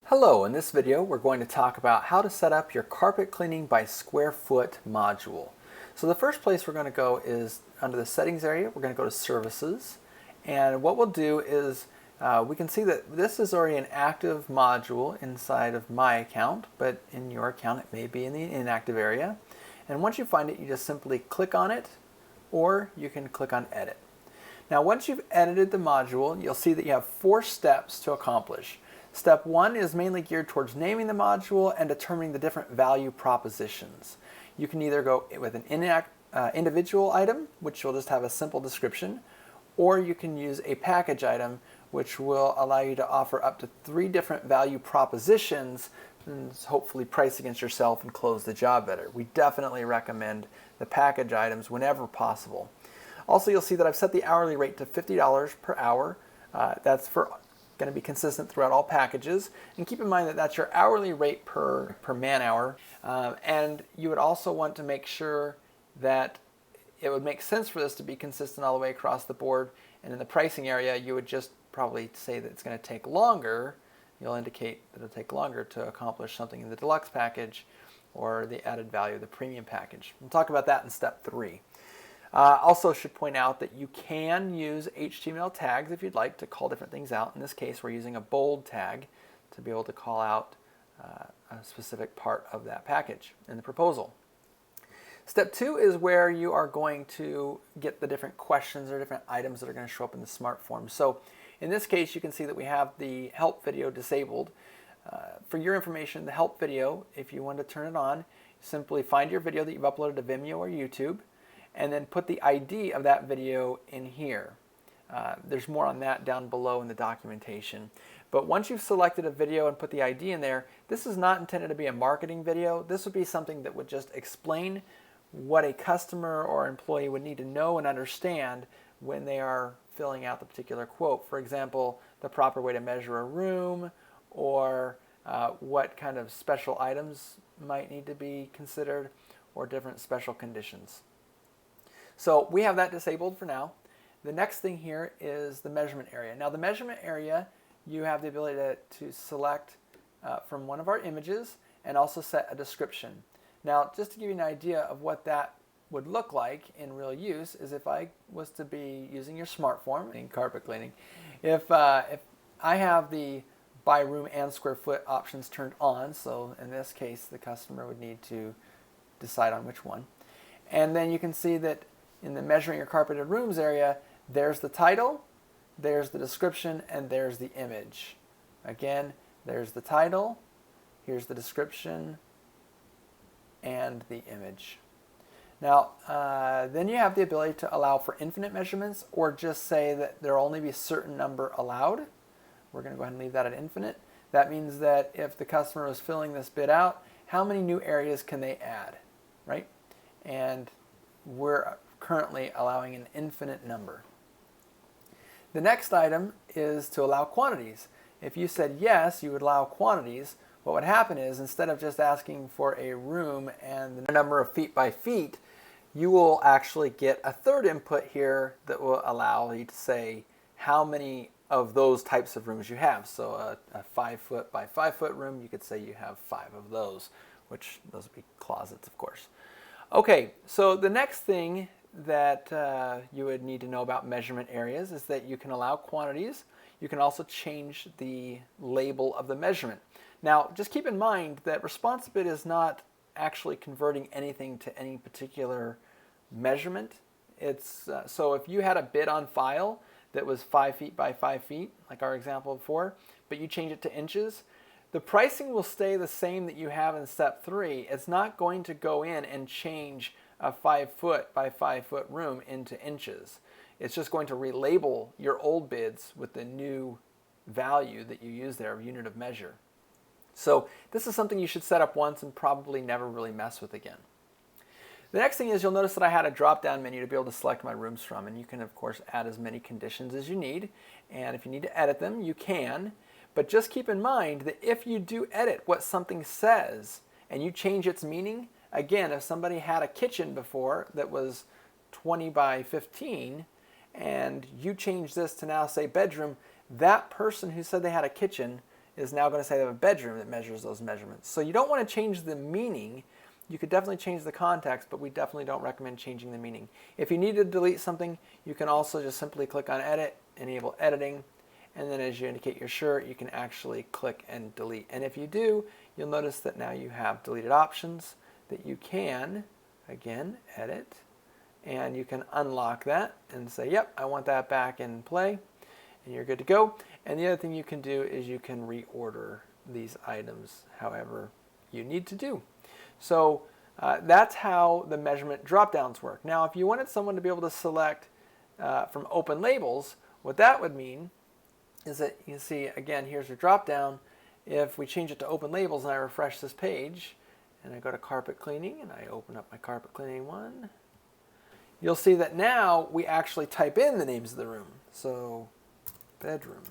Hello, in this video we're going to talk about how to set up your carpet cleaning by square foot module. So the first place we're going to go is under the settings area. We're going to go to services, and what we'll do is we can see that this is already an active module inside of my account, but in your account it may be in the inactive area. And once you find it, you just simply click on it, or you can click on edit. Now once you've edited the module, you'll see that you have 4 steps to accomplish. Step 1 is mainly geared towards naming the module and determining the different value propositions. You can either go with an individual item, which will just have a simple description, or you can use a package item, which will allow you to offer up to 3 different value propositions and hopefully price against yourself and close the job better. We definitely recommend the package items whenever possible. Also, you'll see that I've set the hourly rate to $50 per hour. That's going to be consistent throughout all packages, and keep in mind that that's your hourly rate per man hour, and you would also want to make sure that it would make sense for this to be consistent all the way across the board. And in the pricing area, you would just probably say that it's going to take longer. You'll indicate that it'll take longer to accomplish something in the deluxe package or the added value of the premium package. We'll talk about that in step 3. Also should point out that you can use HTML tags if you'd like to call different things out. In this case, we're using a bold tag to be able to call out a specific part of that package in the proposal. Step 2 is where you are going to get the different questions or different items that are going to show up in the smart form. So in this case, you can see that we have the help video disabled. For your information, the help video, if you want to turn it on, simply find your video that you've uploaded to Vimeo or YouTube, and then put the ID of that video in here. There's more on that down below in the documentation. But once you've selected a video and put the ID in there, this is not intended to be a marketing video. This would be something that would just explain what a customer or employee would need to know and understand when they are filling out the particular quote. For example, the proper way to measure a room, or what kind of special items might need to be considered, or different special conditions. So we have that disabled for now. The next thing here is the measurement area. Now the measurement area, you have the ability to select from one of our images and also set a description. Now just to give you an idea of what that would look like in real use is if I was to be using your smart form in carpet cleaning, if I have the by room and square foot options turned on, so in this case the customer would need to decide on which one. And then you can see that in the measuring your carpeted rooms area, there's the title, there's the description, and there's the image. Again, there's the title, here's the description, and the image. Now, then you have the ability to allow for infinite measurements, or just say that there will only be a certain number allowed. We're going to go ahead and leave that at infinite. That means that if the customer is filling this bid out, how many new areas can they add, right? And we're currently allowing an infinite number. The next item is to allow quantities. If you said yes, you would allow quantities. What would happen is, instead of just asking for a room and the number of feet by feet, you will actually get a third input here that will allow you to say how many of those types of rooms you have. So a 5 foot by 5 foot room, you could say you have 5 of those, which those would be closets, of course. Okay, so the next thing that you would need to know about measurement areas is that you can allow quantities. You can also change the label of the measurement. Now, just keep in mind that ResponsiBid is not actually converting anything to any particular measurement. It's so if you had a bid on file that was 5 feet by 5 feet, like our example before, but you change it to inches, the pricing will stay the same that you have in step 3. It's not going to go in and change a 5 foot by 5 foot room into inches. It's just going to relabel your old bids with the new value that you use there of unit of measure. So this is something you should set up once and probably never really mess with again. The next thing is, you'll notice that I had a drop-down menu to be able to select my rooms from, and you can of course add as many conditions as you need, and if you need to edit them, you can. But just keep in mind that if you do edit what something says and you change its meaning, again, if somebody had a kitchen before that was 20 by 15 and you change this to now say bedroom, that person who said they had a kitchen is now going to say they have a bedroom that measures those measurements. So you don't want to change the meaning. You could definitely change the context, but we definitely don't recommend changing the meaning. If you need to delete something, you can also just simply click on Edit, enable editing, and then as you indicate you're sure, you can actually click and delete. And if you do, you'll notice that now you have deleted options that you can, again, edit, and you can unlock that and say, yep, I want that back in play, and you're good to go. And the other thing you can do is you can reorder these items however you need to do. So that's how the measurement drop-downs work. Now, if you wanted someone to be able to select from open labels, what that would mean is that you can see, again, here's your drop-down. If we change it to open labels and I refresh this page, and I go to carpet cleaning, and I open up my carpet cleaning one, you'll see that now we actually type in the names of the room. So, bedroom.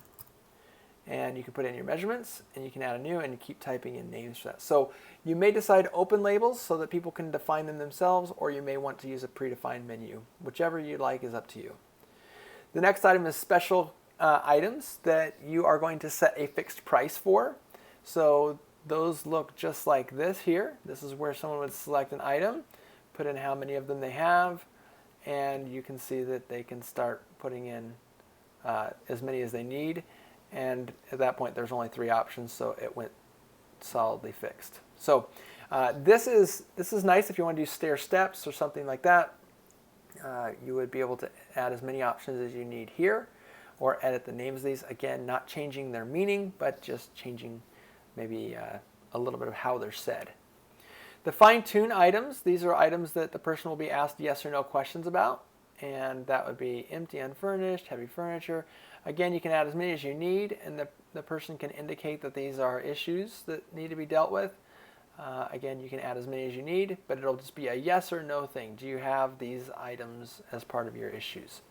And you can put in your measurements, and you can add a new, and you keep typing in names for that. So you may decide to open labels so that people can define them themselves, or you may want to use a predefined menu. Whichever you like is up to you. The next item is special items that you are going to set a fixed price for. So those look just like this here. This is where someone would select an item, put in how many of them they have, and you can see that they can start putting in as many as they need. And at that point, there's only 3 options, so it went solidly fixed. So this is nice if you want to do stair steps or something like that. You would be able to add as many options as you need here, or edit the names of these. Again, not changing their meaning, but just changing maybe a little bit of how they're said. The fine-tune items, these are items that the person will be asked yes or no questions about, and that would be empty, unfurnished, heavy furniture. Again, you can add as many as you need, and the person can indicate that these are issues that need to be dealt with. Again, you can add as many as you need, but it'll just be a yes or no thing. Do you have these items as part of your issues?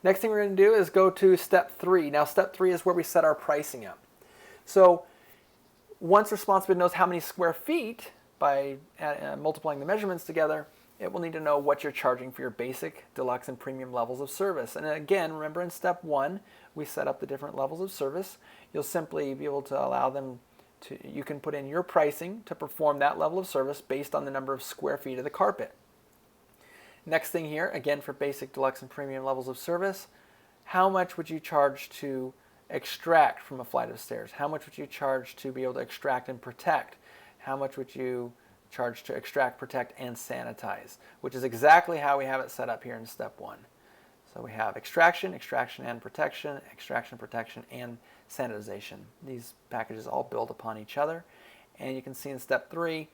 Next thing we're going to do is go to step 3. Now, step 3 is where we set our pricing up. So once ResponsiBid knows how many square feet by multiplying the measurements together, it will need to know what you're charging for your basic, deluxe, and premium levels of service. And again, remember in step 1, we set up the different levels of service. You'll simply be able to allow them to, you can put in your pricing to perform that level of service based on the number of square feet of the carpet. Next thing here, again for basic, deluxe, and premium levels of service, how much would you charge to extract from a flight of stairs? How much would you charge to be able to extract and protect? How much would you charge to extract, protect, and sanitize? Which is exactly how we have it set up here in step 1. So we have extraction, extraction and protection, extraction, protection, and sanitization. These packages all build upon each other. And you can see in step 3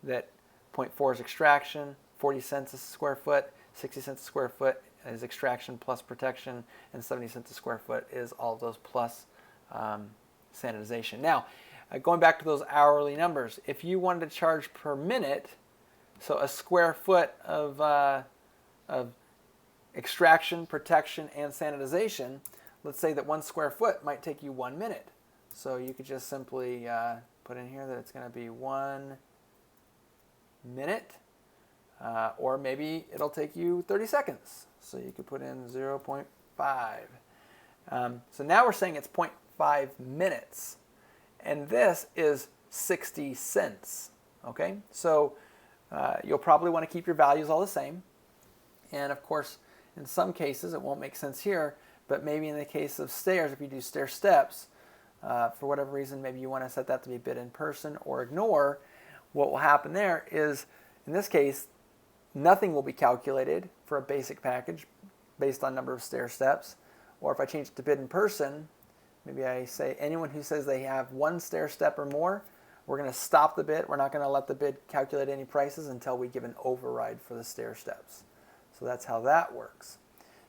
that 0.4 is extraction, 40 cents a square foot, 60 cents a square foot is extraction plus protection, and 70 cents a square foot is all of those plus sanitization. Now, going back to those hourly numbers, if you wanted to charge per minute, so a square foot of extraction, protection, and sanitization, let's say that 1 square foot might take you 1 minute. So you could just simply put in here that it's going to be 1 minute, or maybe it'll take you 30 seconds. So you could put in 0.5. So now we're saying it's 0.5 minutes. And this is 60 cents, okay? So you'll probably want to keep your values all the same. And of course, in some cases, it won't make sense here, but maybe in the case of stairs, if you do stair steps, for whatever reason, maybe you want to set that to be bid in person or ignore. What will happen there is, in this case, nothing will be calculated for a basic package based on number of stair steps. Or if I change it to bid in person, maybe I say anyone who says they have 1 stair step or more, we're going to stop the bid. We're not going to let the bid calculate any prices until we give an override for the stair steps. So that's how that works.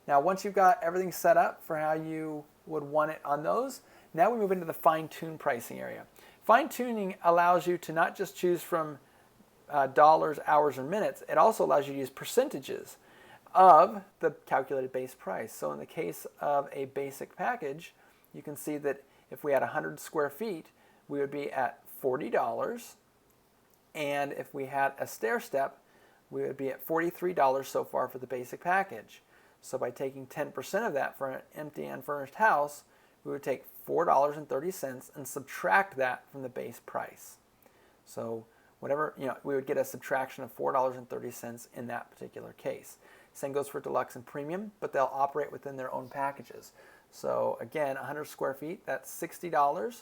Now, once you've got everything set up for how you would want it on those, now we move into the fine-tune pricing area. Fine-tuning allows you to not just choose from dollars, hours, or minutes. It also allows you to use percentages of the calculated base price. So in the case of a basic package, you can see that if we had 100 square feet, we would be at $40. And if we had a stair step, we would be at $43 so far for the basic package. So by taking 10% of that for an empty unfurnished house, we would take $4.30 and subtract that from the base price. So whatever, we would get a subtraction of $4.30 in that particular case. Same goes for deluxe and premium, but they'll operate within their own packages. So again, 100 square feet, that's $60,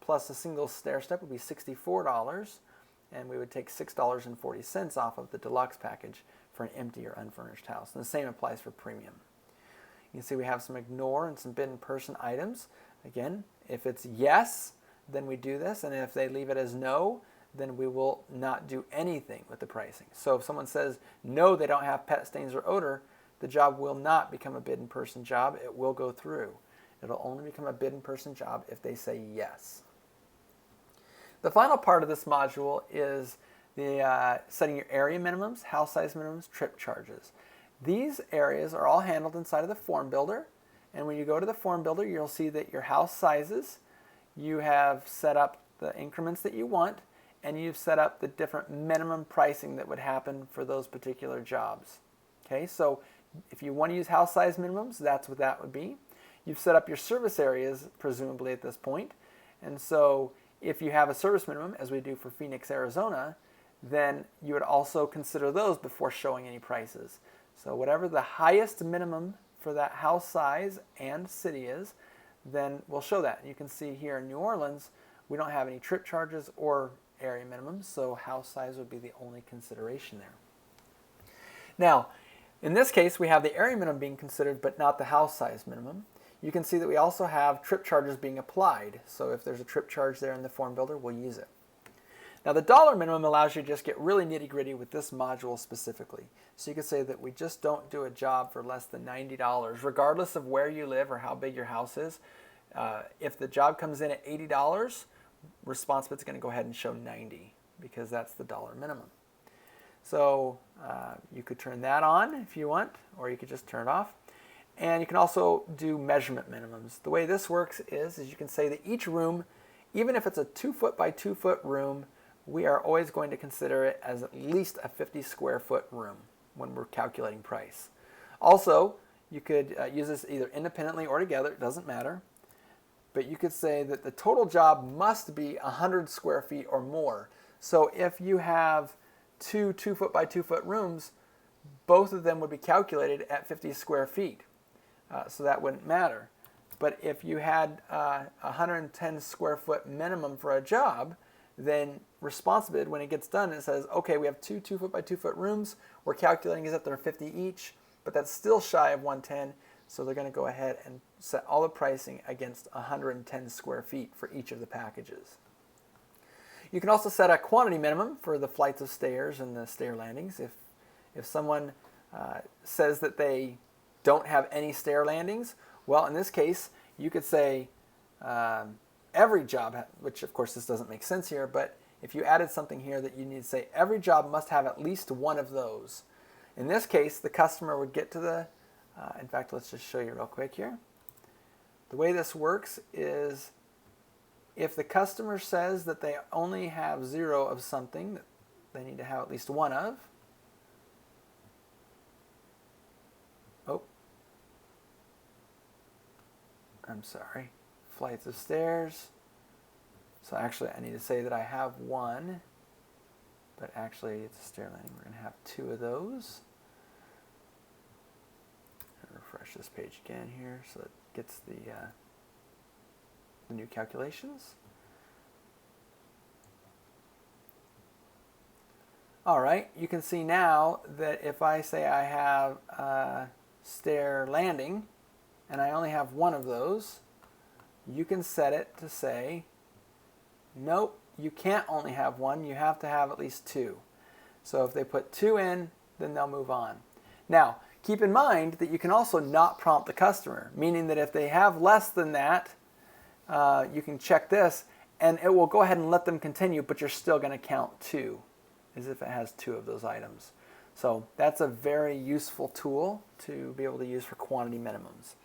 plus a single stair step would be $64, and we would take $6.40 off of the deluxe package for an empty or unfurnished house. And the same applies for premium. You can see we have some ignore and some bid in person items. Again, if it's yes, then we do this, and if they leave it as no, then we will not do anything with the pricing. So if someone says no, they don't have pet stains or odor, the job will not become a bid in person job. It will go through. It'll only become a bid in person job if they say yes. The final part of this module is the setting your area minimums, house size minimums, trip charges. These areas are all handled inside of the form builder, and when you go to the form builder, you'll see that your house sizes, you have set up the increments that you want, and you've set up the different minimum pricing that would happen for those particular jobs. Okay, so if you want to use house size minimums, that's what that would be. You've set up your service areas, presumably at this point, and so if you have a service minimum, as we do for Phoenix, Arizona, then you would also consider those before showing any prices. So whatever the highest minimum for that house size and city is, then we'll show that. You can see here in New Orleans, we don't have any trip charges or area minimums, so house size would be the only consideration there. Now, in this case, we have the area minimum being considered, but not the house size minimum. You can see that we also have trip charges being applied, so if there's a trip charge there in the form builder, we'll use it. Now, the dollar minimum allows you to just get really nitty-gritty with this module specifically. So you could say that we just don't do a job for less than $90, regardless of where you live or how big your house is. If the job comes in at $80, ResponsiBid is going to go ahead and show 90 because that's the dollar minimum. So you could turn that on if you want, or you could just turn it off. And you can also do measurement minimums. The way this works is you can say that each room, even if it's a 2 foot by 2 foot room, we are always going to consider it as at least a 50 square foot room when we're calculating price. Also, you could use this either independently or together, it doesn't matter. But you could say that the total job must be 100 square feet or more. So if you have two 2 foot by 2 foot rooms, both of them would be calculated at 50 square feet. So that wouldn't matter. But if you had 110 square foot minimum for a job, then ResponsiBid, when it gets done, it says, okay, we have two 2 foot by 2 foot rooms. We're calculating is that they're 50 each, but that's still shy of 110. So they're going to go ahead and set all the pricing against 110 square feet for each of the packages. You can also set a quantity minimum for the flights of stairs and the stair landings. If someone says that they don't have any stair landings, well, in this case, you could say every job, which of course this doesn't make sense here, but if you added something here that you need to say every job must have at least one of those. In this case, the customer would get to the, in fact, let's just show you real quick here. The way this works is if the customer says that they only have 0 of something that they need to have at least one of, I'm sorry, flights of stairs. So actually I need to say that I have one, but actually it's a stair landing. We're going to have 2 of those. Refresh this page again here so it gets the new calculations. All right, you can see now that if I say I have a stair landing and I only have one of those, you can set it to say, nope, you can't only have one, you have to have at least 2. So if they put 2 in, then they'll move on. Now, keep in mind that you can also not prompt the customer, meaning that if they have less than that, you can check this and it will go ahead and let them continue, but you're still going to count 2 as if it has 2 of those items. So that's a very useful tool to be able to use for quantity minimums.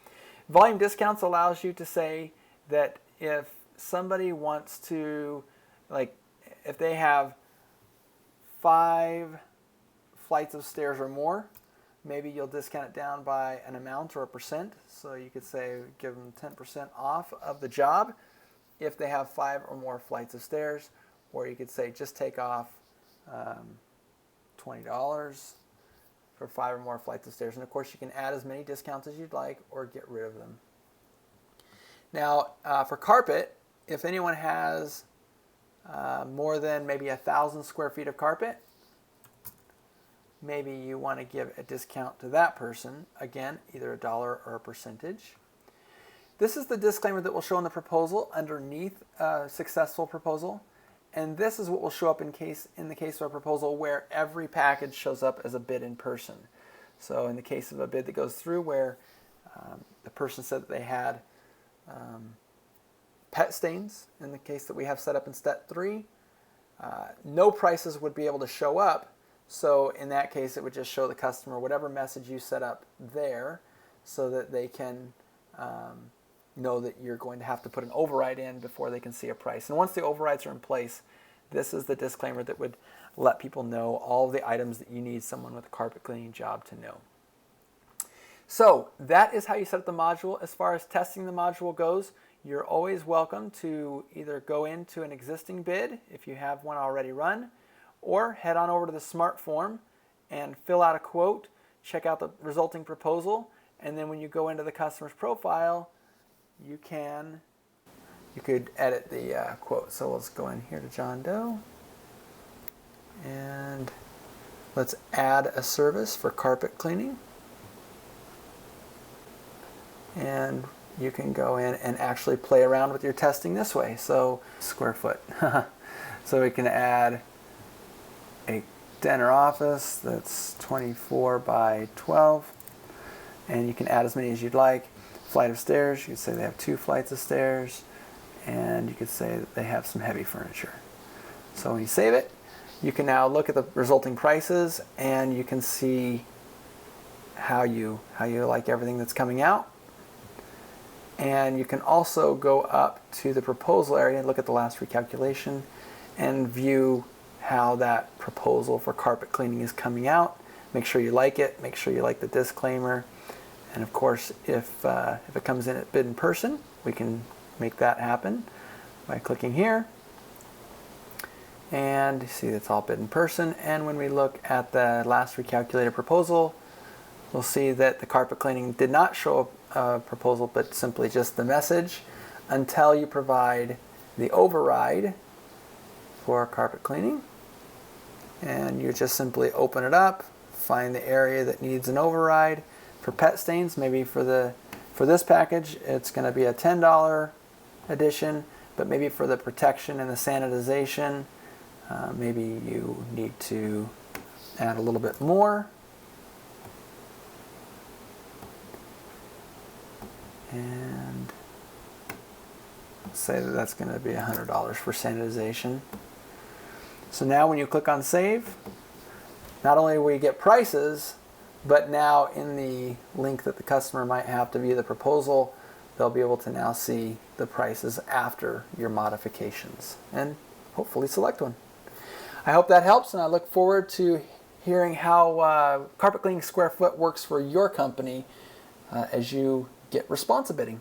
Volume discounts allows you to say that if somebody wants to, like if they have 5 flights of stairs or more, maybe you'll discount it down by an amount or a percent. So you could say give them 10% off of the job if they have 5 or more flights of stairs, or you could say just take off $20 for 5 or more flights of stairs. And of course you can add as many discounts as you'd like or get rid of them. Now for carpet, if anyone has more than maybe 1,000 square feet of carpet, maybe you want to give a discount to that person, again, either $1 or a percentage. This is the disclaimer that will show in the proposal underneath a successful proposal, and this is what will show up in the case of a proposal where every package shows up as a bid in person. So in the case of a bid that goes through where the person said that they had pet stains, in the case that we have set up in step 3, no prices would be able to show up. So in that case, it would just show the customer whatever message you set up there so that they can know that you're going to have to put an override in before they can see a price. And once the overrides are in place, this is the disclaimer that would let people know all of the items that you need someone with a carpet cleaning job to know. So that is how you set up the module. As far as testing the module goes, you're always welcome to either go into an existing bid if you have one already run, or head on over to the Smart Form and fill out a quote, check out the resulting proposal, and then when you go into the customer's profile, you could edit the quote. So let's go in here to John Doe, and let's add a service for carpet cleaning. And you can go in and actually play around with your testing this way. So square foot. So we can add a den or office that's 24 by 12, and you can add as many as you'd like. Flight of stairs, you could say they have 2 flights of stairs, and you could say that they have some heavy furniture. So when you save it, you can now look at the resulting prices, and you can see how you like everything that's coming out. And you can also go up to the proposal area and look at the last recalculation and view how that proposal for carpet cleaning is coming out. Make sure you like it. Make sure you like the disclaimer. And of course, if it comes in at bid in person, we can make that happen by clicking here. And you see it's all bid in person. And when we look at the last recalculated proposal, we'll see that the carpet cleaning did not show a proposal, but simply just the message until you provide the override for carpet cleaning. And you just simply open it up, find the area that needs an override. For pet stains, maybe for this package, it's going to be a $10 addition, but maybe for the protection and the sanitization, maybe you need to add a little bit more. And say that that's going to be $100 for sanitization. So now when you click on save, not only will you get prices, but now in the link that the customer might have to view the proposal, they'll be able to now see the prices after your modifications and hopefully select one. I hope that helps, and I look forward to hearing how carpet cleaning square foot works for your company as you get ResponsiBidding.